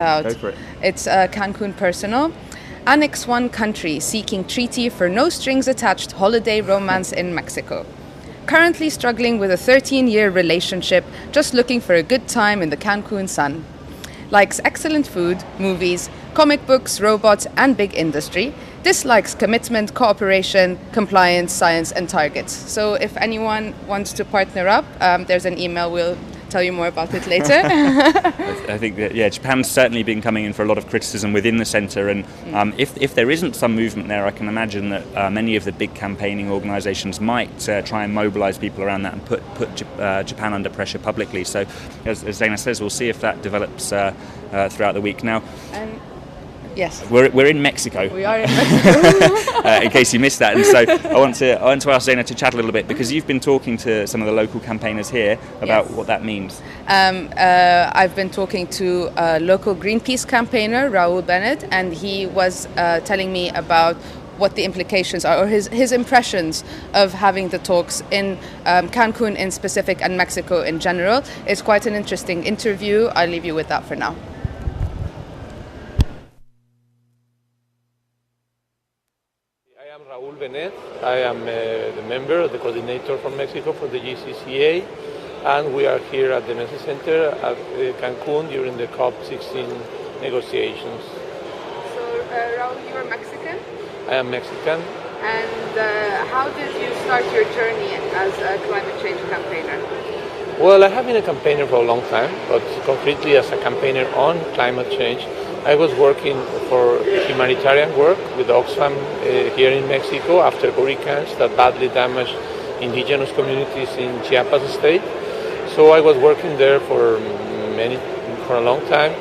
Go for it. It's Cancun personal. Annex 1 country seeking treaty for no strings attached holiday romance in Mexico. Currently struggling with a 13-year relationship, just looking for a good time in the Cancun sun. Likes excellent food, movies, comic books, robots, and big industry. Dislikes commitment, cooperation, compliance, science, and targets. So if anyone wants to partner up, there's an email. We'll tell you more about it later. I think that, Japan's certainly been coming in for a lot of criticism within the centre, and if there isn't some movement there, I can imagine that many of the big campaigning organisations might try and mobilise people around that and put Japan under pressure publicly. So, as Zena says, we'll see if that develops throughout the week. Now, yes, we're in Mexico. We are in Mexico. In case you missed that, and so I want to ask Zena to chat a little bit, because you've been talking to some of the local campaigners here about what that means. I've been talking to a local Greenpeace campaigner, Raul Bennett, and he was telling me about what the implications are, or his impressions of having the talks in Cancun in specific and Mexico in general. It's quite an interesting interview. I'll leave you with that for now. I am Raul Benet. I am the member, the coordinator for Mexico for the GCCA, and we are here at the Mesa Center at Cancun during the COP16 negotiations. So, Raul, you are Mexican? I am Mexican. And how did you start your journey as a climate change campaigner? Well, I have been a campaigner for a long time, but concretely as a campaigner on climate change. I was working for humanitarian work with Oxfam here in Mexico after hurricanes that badly damaged indigenous communities in Chiapas state. So I was working there for a long time.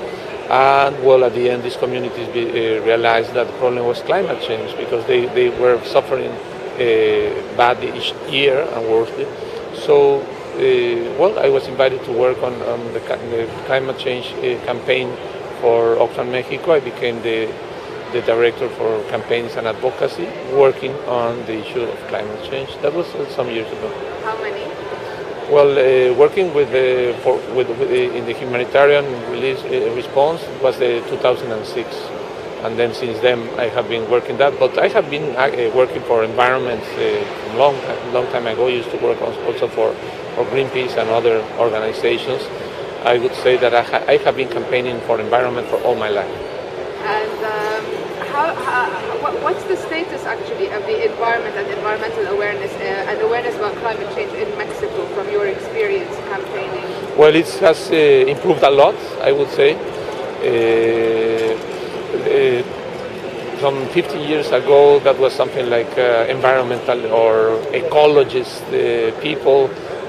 And well, at the end, these communities realized that the problem was climate change, because they were suffering badly each year and worse. So, well, I was invited to work on the climate change campaign for Oxfam Mexico. I became the director for campaigns and advocacy, working on the issue of climate change. That was some years ago. How many? Well, working in the humanitarian response was 2006, and then since then I have been working that. But I have been working for environments long time ago. I used to work also for Greenpeace and other organizations. I would say that I have been campaigning for environment for all my life. And what's the status actually of the environment and environmental awareness and awareness about climate change in Mexico from your experience campaigning? Well, it has improved a lot, I would say. Some 50 years ago, that was something like environmental or ecologist people,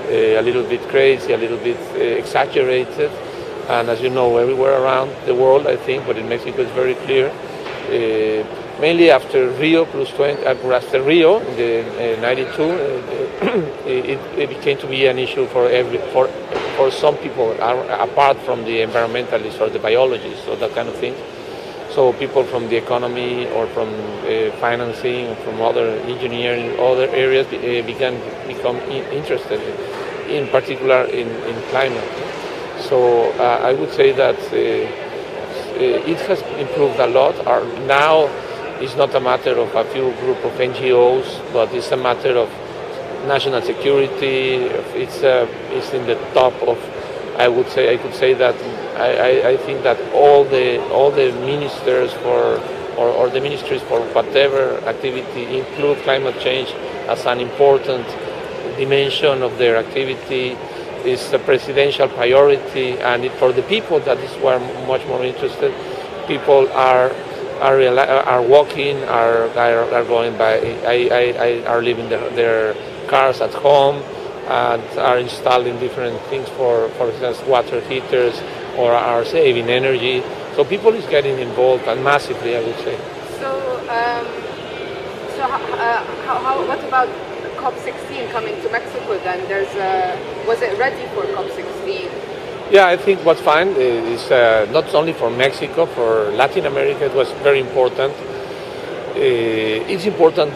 a little bit crazy, a little bit exaggerated. And as you know, everywhere around the world, I think, but in Mexico it's very clear. Mainly after Rio after Rio in the '92, it became to be an issue for some people apart from the environmentalists or the biologists or that kind of thing. So people from the economy or from financing or from other engineering, other areas become interested, in particular in climate. So I would say that it has improved a lot. Now it's not a matter of a few group of NGOs, but it's a matter of national security. It's in the top of. I could say that I think that all the ministers or the ministries for whatever activity include climate change as an important dimension of their activity. Is a presidential priority, and for the people that is where much more interested. People are walking, are going by, are leaving their cars at home, and are installing different things for instance, water heaters, or are saving energy. So people is getting involved, and massively, I would say. What about COP16 coming to Mexico then? Was it ready for COP16? Yeah, I think what's fine is not only for Mexico, for Latin America it was very important. It's important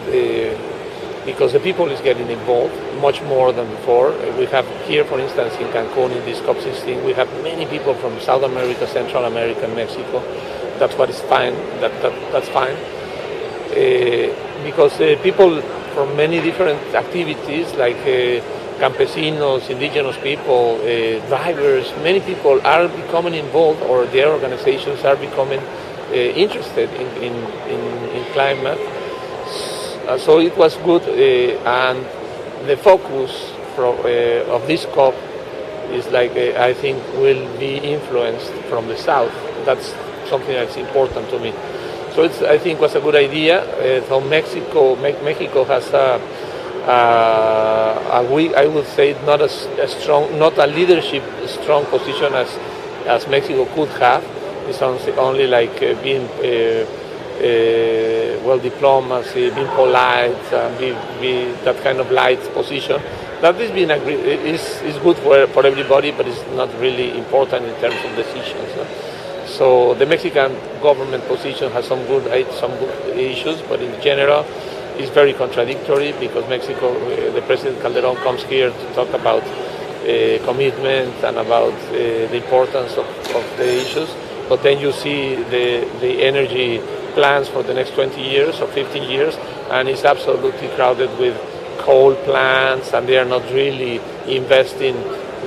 because the people is getting involved much more than before. We have here, for instance, in Cancun, in this COP16, we have many people from South America, Central America, and Mexico. That's what is fine. That's fine. Because people from many different activities, like campesinos, indigenous people, drivers, many people are becoming involved, or their organizations are becoming interested in climate. So it was good, and the focus of this COP is I think will be influenced from the south. That's something that's important to me. So I think was a good idea. So Mexico has I would say not a strong, not a leadership strong position as Mexico could have. It's only being diplomacy, being polite, be that kind of light position. That is being is good for everybody, but it's not really important in terms of decisions. So the Mexican government position has some good issues, but in general, it's very contradictory, because Mexico, the President Calderon comes here to talk about commitment and about the importance of the issues, but then you see the energy plans for the next 20 years or 15 years, and it's absolutely crowded with coal plants, and they are not really investing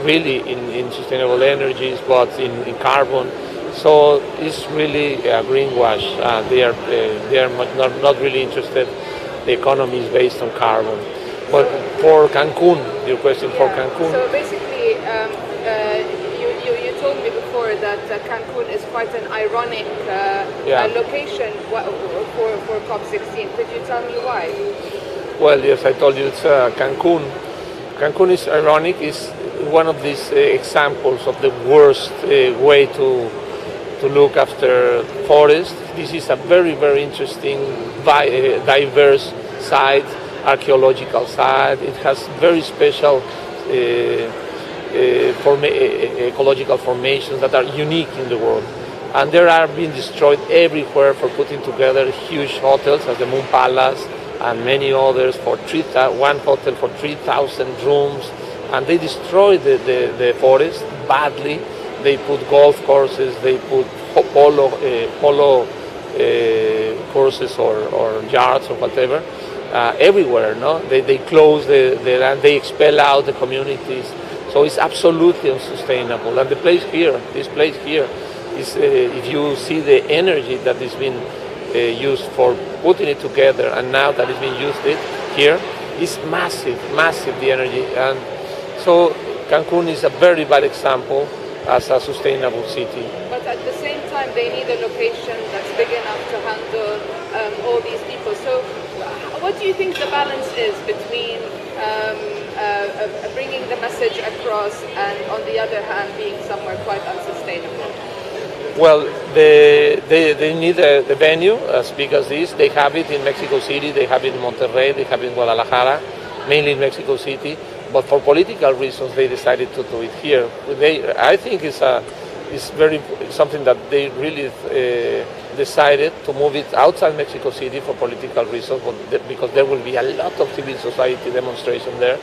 in sustainable energies, but in carbon. So it's really a greenwash. They are not really interested. The economy is based on carbon. But for Cancun, your question for Cancun. So basically, you told me before that Cancun is quite an ironic location for COP16. Could you tell me why? Well, yes, I told you it's Cancun. Cancun is ironic. It's one of these examples of the worst way to look after forests. This is a very, very interesting, diverse site, archaeological site. It has very special ecological formations that are unique in the world. And they are being destroyed everywhere for putting together huge hotels, as the Moon Palace and many others, for one hotel for 3,000 rooms. And they destroy the forest badly. They put golf courses, they put polo courses or yards or whatever everywhere. No, they close the land, they expel out the communities. So it's absolutely unsustainable. And this place here, is if you see the energy that is being used for putting it together, and now that it's being used here, is massive, the energy. And so Cancun is a very bad example as a sustainable city. But at the same time, they need a location that's big enough to handle all these people. So what do you think the balance is between bringing the message across and, on the other hand, being somewhere quite unsustainable? Well, they need the venue as big as this. They have it in Mexico City, they have it in Monterrey, they have it in Guadalajara, mainly in Mexico City. But for political reasons, they decided to do it here. I think it's something that they really decided to move it outside Mexico City for political reasons, because there will be a lot of civil society demonstration there,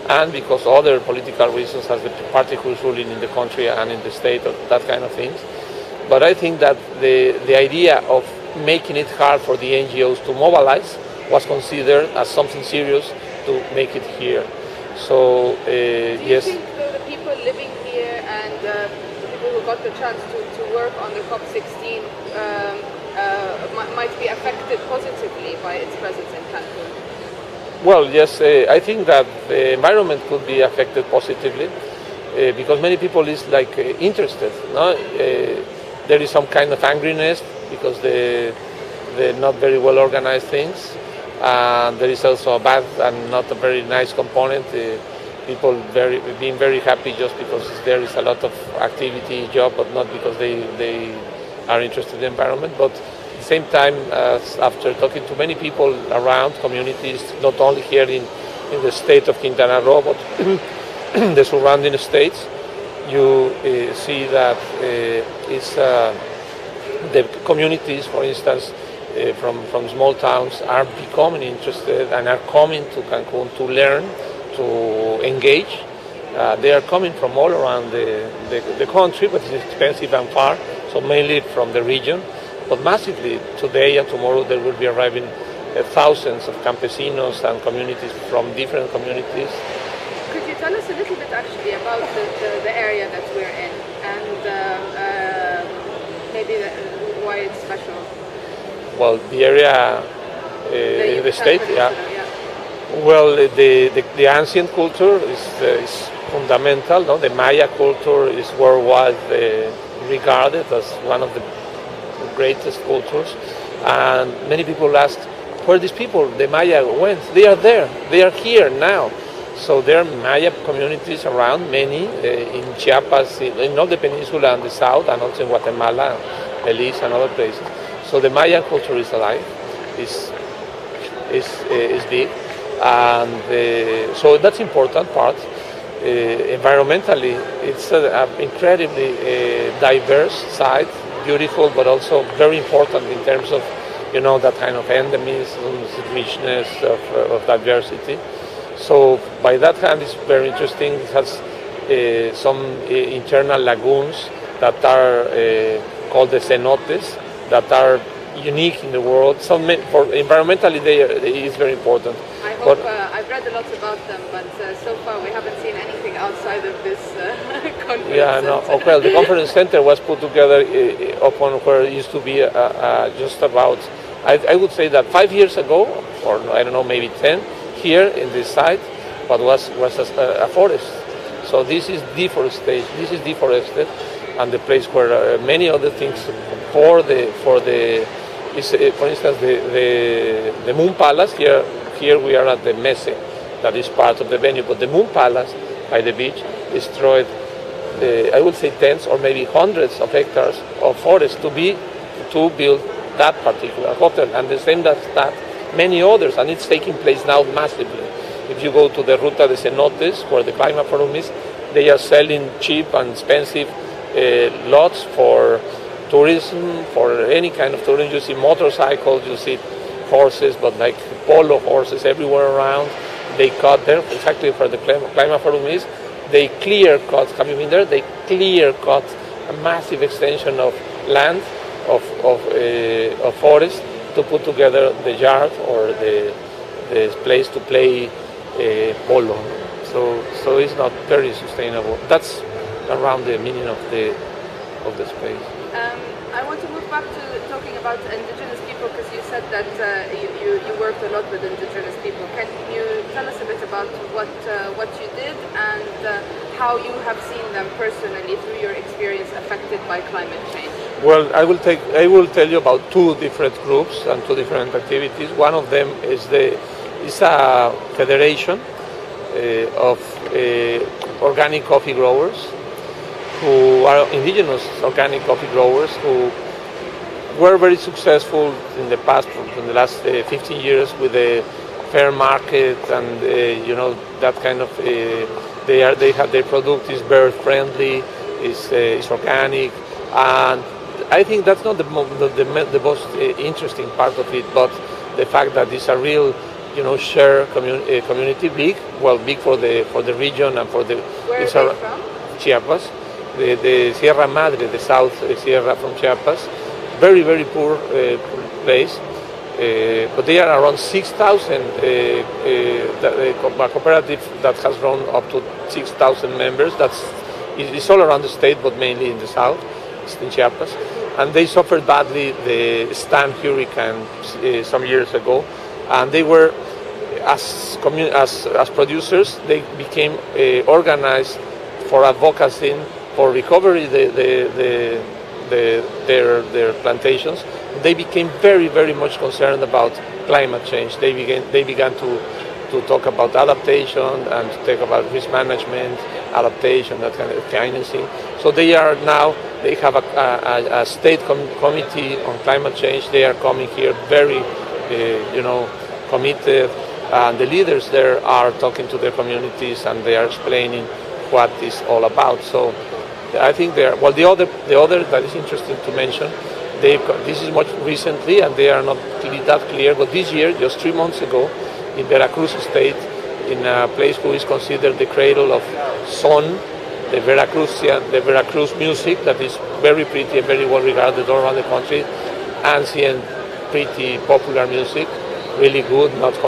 and because other political reasons, as the party who is ruling in the country and in the state, or that kind of things. But I think that the idea of making it hard for the NGOs to mobilize was considered as something serious to make it here. So yes. Do you think the people living here and the people who got the chance to work on the COP16 might be affected positively by its presence in Cancun? Well, yes, I think that the environment could be affected positively because many people is interested. No? There is some kind of angriness because they're not very well organized things. There is also a bad and not a very nice component. People being very happy just because there is a lot of activity, job, but not because they are interested in the environment. But at the same time, after talking to many people around communities, not only here in the state of Quintana Roo, but the surrounding states, you see that the communities, for instance, from small towns are becoming interested and are coming to Cancun to learn, to engage. They are coming from all around the country, but it's expensive and far, so mainly from the region. But massively, today and tomorrow, there will be arriving thousands of campesinos and communities from different communities. Could you tell us a little bit actually about the area that we're in and maybe why it's special? Well, the area in the state, yeah. Well, the ancient culture is fundamental. No? The Maya culture is worldwide regarded as one of the greatest cultures. And many people ask, where these people, the Maya, went? They are there. They are here now. So there are Maya communities around, many, in Chiapas, in all the peninsula and the south, and also in Guatemala, Belize, and other places. So the Maya culture is alive, is big. And so that's important part. Environmentally, it's an incredibly diverse site, beautiful, but also very important in terms of, that kind of endemism, richness of diversity. So by that hand, it's very interesting. It has some internal lagoons that are called the cenotes, that are unique in the world. So for environmentally, it is very important. I hope I've read a lot about them, but so far we haven't seen anything outside of this conference. Yeah, no. Oh, well, the conference center was put together upon where it used to be just about, I would say that 5 years ago, or I don't know, maybe 10, here in this site, but was a forest. So this is deforested. This is deforested, and the place where many other things for instance, the Moon Palace here. Here we are at the Mese, that is part of the venue, but the Moon Palace by the beach destroyed, I would say tens or maybe hundreds of hectares of forest to build that particular hotel, and the same as that, many others, and it's taking place now massively. If you go to the Ruta de Cenotes, where the Climate Forum is, they are selling cheap and expensive lots for tourism, for any kind of tourism. You see motorcycles, you see horses, but like polo horses everywhere around. They cut there, exactly where the Climate Forum is. They clear cut, have you been there? They clear cut a massive extension of land, of forest, to put together the yard or the place to play polo. So it's not very sustainable. That's around the meaning of the space. I want to move back to talking about indigenous people, because you said that you worked a lot with indigenous people. Can you tell us a bit about what you did and how you have seen them personally through your experience affected by climate change? Well, I will tell you about two different groups and two different activities. One of them is a federation of organic coffee growers, who are indigenous organic coffee growers who were very successful in the past, in the last 15 years, with the fair market and that kind of. They have their product is bird friendly, is organic, and I think that's not the most interesting part of it, but the fact that it's a real share community, big for the region and for the. Where are they from? Chiapas. The Sierra Madre, the South Sierra from Chiapas, very, very poor place, but they are around 6,000, a cooperative that has grown up to 6,000 members. It's all around the state, but mainly in the south, in Chiapas. And they suffered badly the Stan hurricane some years ago, and they were, as producers, they became organized for advocacy for recovery their plantations. They became very, very much concerned about climate change. They began to talk about adaptation and to talk about risk management, adaptation, that kind of thing. So they have a state committee on climate change. They are coming here very, committed, and the leaders there are talking to their communities and they are explaining what it's all about. So I think the other that is interesting to mention This is much recently, and they are not really that clear. But this year, just 3 months ago, in Veracruz state, in a place who is considered the cradle of son, the Veracruz music that is very pretty and very well regarded all around the country, ancient, pretty popular music, really good, not